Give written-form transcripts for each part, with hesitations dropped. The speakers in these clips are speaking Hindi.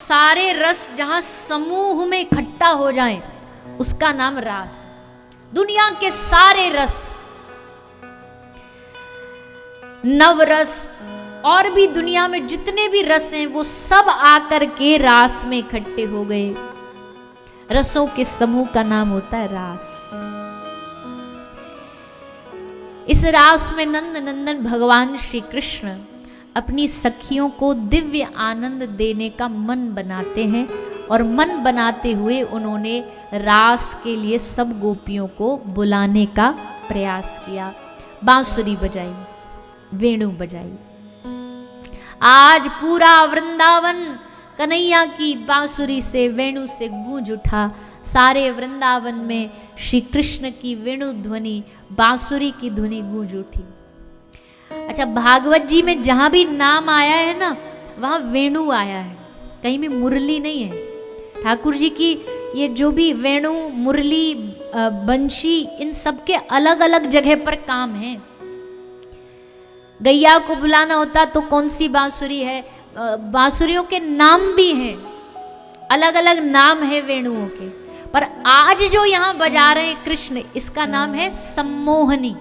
सारे रस जहां समूह में इकट्ठा हो जाएं उसका नाम रास। दुनिया के सारे रस, नवरस और भी दुनिया में जितने भी रस हैं वो सब आकर के रास में इकट्ठे हो गए। रसों के समूह का नाम होता है रास। इस रास में नंद नंदन भगवान श्री कृष्ण अपनी सखियों को दिव्य आनंद देने का मन बनाते हैं और मन बनाते हुए उन्होंने रास के लिए सब गोपियों को बुलाने का प्रयास किया। बांसुरी बजाई, वेणु बजाई। आज पूरा वृंदावन कन्हैया की बांसुरी से, वेणु से गूंज उठा। सारे वृंदावन में श्री कृष्ण की वेणु ध्वनि, बांसुरी की ध्वनि गूंज उठी। अच्छा, भागवत जी में जहां भी नाम आया है ना, वहां वेणु आया है, कहीं भी मुरली नहीं है। ठाकुर जी की ये जो भी वेणु, मुरली, बंशी, इन सब के अलग अलग जगह पर काम है। गैया को बुलाना होता तो कौन सी बांसुरी है, बांसुरियों के नाम भी हैं, अलग अलग नाम है वेणुओं के। पर आज जो यहां बजा रहे हैं कृष्ण, इसका नाम है सम्मोहनी।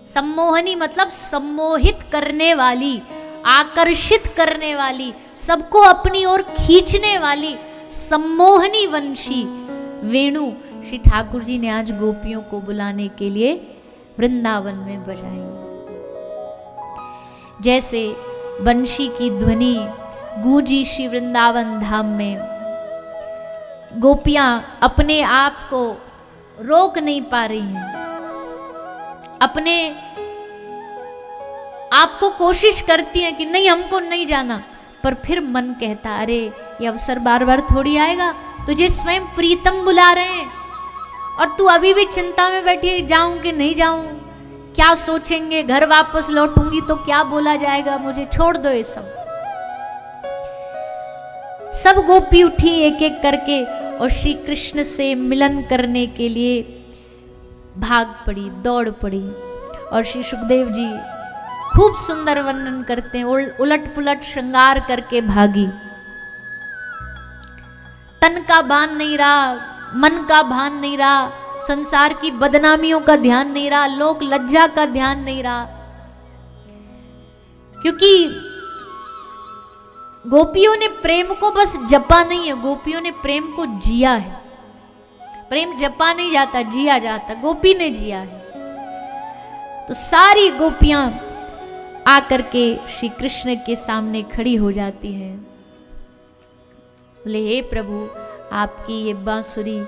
सम्मोहनी मतलब सम्मोहित करने वाली, आकर्षित करने वाली, सबको अपनी ओर खींचने वाली सम्मोहनी वंशी वेणु श्री ठाकुर जी ने आज गोपियों को बुलाने के लिए वृंदावन में बजाई। जैसे बंशी की ध्वनि गूंजी श्री वृंदावन धाम में, गोपियां अपने आप को रोक नहीं पा रही हैं, अपने आप को कोशिश करती हैं कि नहीं, हमको नहीं जाना, पर फिर मन कहता अरे ये अवसर बार बार थोड़ी आएगा, तुझे स्वयं प्रीतम बुला रहे हैं और तू अभी भी चिंता में बैठी है, जाऊं कि नहीं जाऊं, क्या सोचेंगे, घर वापस लौटूंगी तो क्या बोला जाएगा, मुझे छोड़ दो ये सब। सब गोपी उठी एक एक करके और श्री कृष्ण से मिलन करने के लिए भाग पड़ी, दौड़ पड़ी। और श्री सुखदेव जी खूब सुंदर वर्णन करते हैं, उलट पुलट श्रृंगार करके भागी। तन का भान नहीं रहा, मन का भान नहीं रहा, संसार की बदनामियों का ध्यान नहीं रहा, लोक लज्जा का ध्यान नहीं रहा, क्योंकि गोपियों ने प्रेम को बस जपा नहीं है, गोपियों ने प्रेम को जिया है। प्रेम जपा नहीं जाता, जिया जाता, गोपी ने जिया है। तो सारी गोपियां आकर के श्री कृष्ण के सामने खड़ी हो जाती हैं। बोले हे प्रभु, आपकी ये बांसुरी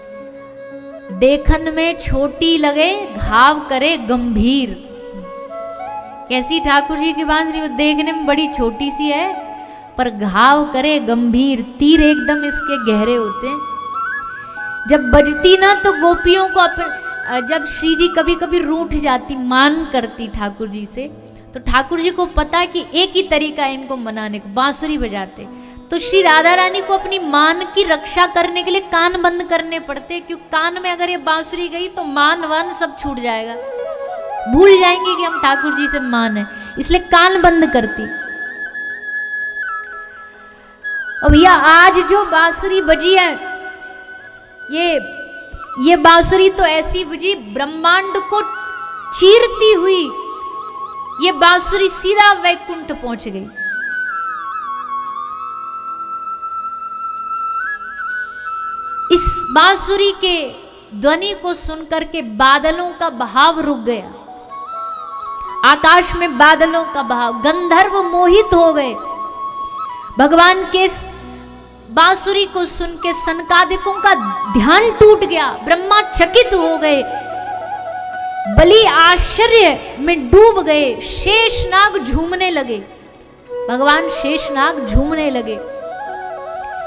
देखन में छोटी लगे, घाव करे गंभीर। कैसी ठाकुर जी की बांसुरी, वो देखने में बड़ी छोटी सी है पर घाव करे गंभीर, तीर एकदम इसके गहरे होते हैं। जब बजती ना तो गोपियों को जब श्री जी कभी कभी रूठ जाती, मान करती ठाकुर जी से, तो ठाकुर जी को पता है कि एक ही तरीका है इनको मनाने को, बांसुरी बजाते। तो श्री राधा रानी को अपनी मान की रक्षा करने के लिए कान बंद करने पड़ते, क्योंकि कान में अगर ये बांसुरी गई तो मान वान सब छूट जाएगा, भूल जाएंगे कि हम ठाकुर जी से मान है, इसलिए कान बंद करती। और भैया आज जो बांसुरी बजी है, ये बांसुरी तो ऐसी बजी, ब्रह्मांड को चीरती हुई ये बांसुरी सीधा वैकुंठ पहुंच गई। इस बांसुरी के ध्वनि को सुनकर के बादलों का बहाव रुक गया, आकाश में बादलों का बहाव, गंधर्व मोहित हो गए। भगवान के बांसुरी को सुन के सनकादिकों का ध्यान टूट गया, ब्रह्मा चकित हो गए, बलि आश्चर्य में डूब गए, शेषनाग झूमने लगे। भगवान शेषनाग झूमने लगे,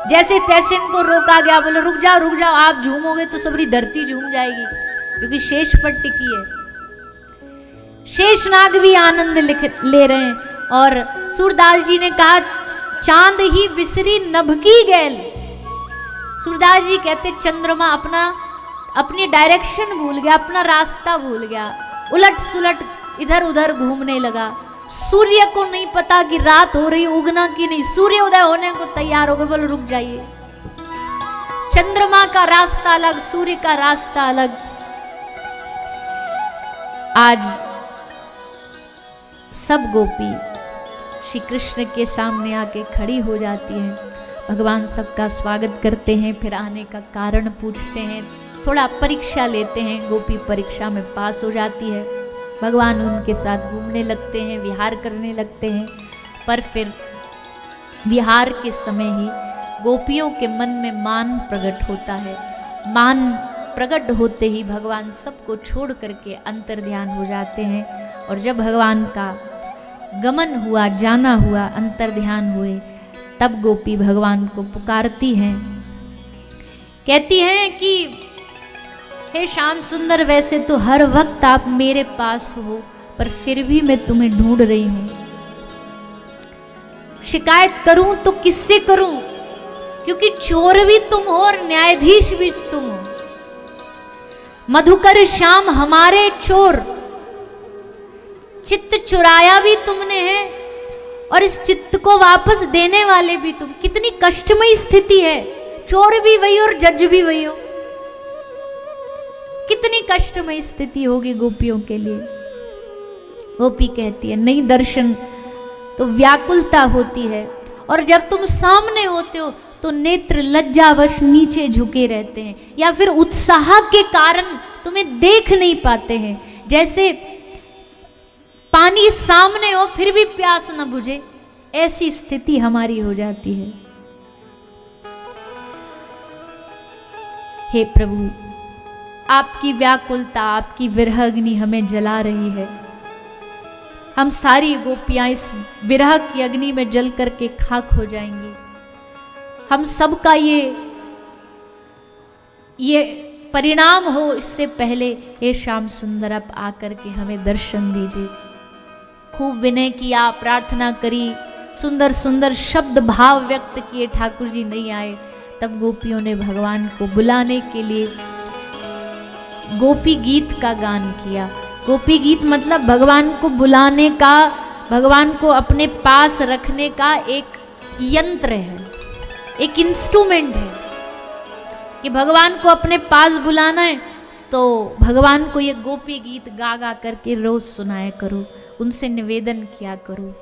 जैसे तैसे इनको रोका गया, बोले रुक जाओ रुक जाओ, आप झूमोगे तो सबरी धरती झूम जाएगी, क्योंकि शेष पर टिकी है। शेषनाग भी आनंद ले रहे हैं। और सूरदास जी ने कहा चांद ही विसरी नभकी गैल। सूरदास जी कहते चंद्रमा अपनी डायरेक्शन भूल गया, अपना रास्ता भूल गया, उलट सुलट इधर उधर घूमने लगा। सूर्य को नहीं पता कि रात हो रही, उगना कि नहीं, सूर्य उदय होने को तैयार हो गए, बोलो रुक जाइए। चंद्रमा का रास्ता अलग, सूर्य का रास्ता अलग। आज सब गोपी श्री कृष्ण के सामने आके खड़ी हो जाती हैं। भगवान सबका स्वागत करते हैं, फिर आने का कारण पूछते हैं, थोड़ा परीक्षा लेते हैं। गोपी परीक्षा में पास हो जाती है। भगवान उनके साथ घूमने लगते हैं, विहार करने लगते हैं। पर फिर विहार के समय ही गोपियों के मन में मान प्रकट होता है। मान प्रकट होते ही भगवान सबको छोड़ करके अंतर्ध्यान हो जाते हैं। और जब भगवान का गमन हुआ, जाना हुआ, अंतर्ध्यान हुए, तब गोपी भगवान को पुकारती हैं, कहती हैं कि हे श्याम सुंदर, वैसे तो हर वक्त आप मेरे पास हो, पर फिर भी मैं तुम्हें ढूंढ रही हूं। शिकायत करूं तो किससे करूं, क्योंकि चोर भी तुम हो और न्यायाधीश भी तुम हो। मधुकर श्याम हमारे चोर, चित्त चुराया भी तुमने है और इस चित्त को वापस देने वाले भी तुम। कितनी कष्टमयी स्थिति है, चोर भी वही और जज भी वही हो। कितनी कष्टमयी स्थिति होगी गोपियों के लिए। गोपी कहती है नहीं, दर्शन तो व्याकुलता होती है, और जब तुम सामने होते हो तो नेत्र लज्जावश नीचे झुके रहते हैं, या फिर उत्साह के कारण तुम्हें देख नहीं पाते हैं। जैसे पानी सामने हो फिर भी प्यास न बुझे, ऐसी स्थिति हमारी हो जाती है। हे प्रभु, आपकी व्याकुलता, आपकी विरह अग्नि हमें जला रही है। हम सारी गोपियां इस विरह की अग्नि में जल करके खाक हो जाएंगी। हम सबका ये परिणाम हो, इससे पहले हे श्याम सुंदर आप आकर के हमें दर्शन दीजिए। खूब विनय किया, प्रार्थना करी, सुंदर सुंदर शब्द भाव व्यक्त किए, ठाकुर जी नहीं आए। तब गोपियों ने भगवान को बुलाने के लिए गोपी गीत का गान किया। गोपी गीत मतलब भगवान को बुलाने का, भगवान को अपने पास रखने का एक यंत्र है, एक इंस्ट्रूमेंट है कि भगवान को अपने पास बुलाना है तो भगवान को ये गोपी गीत गा गा करके रोज सुनाया करो, उनसे निवेदन किया करो।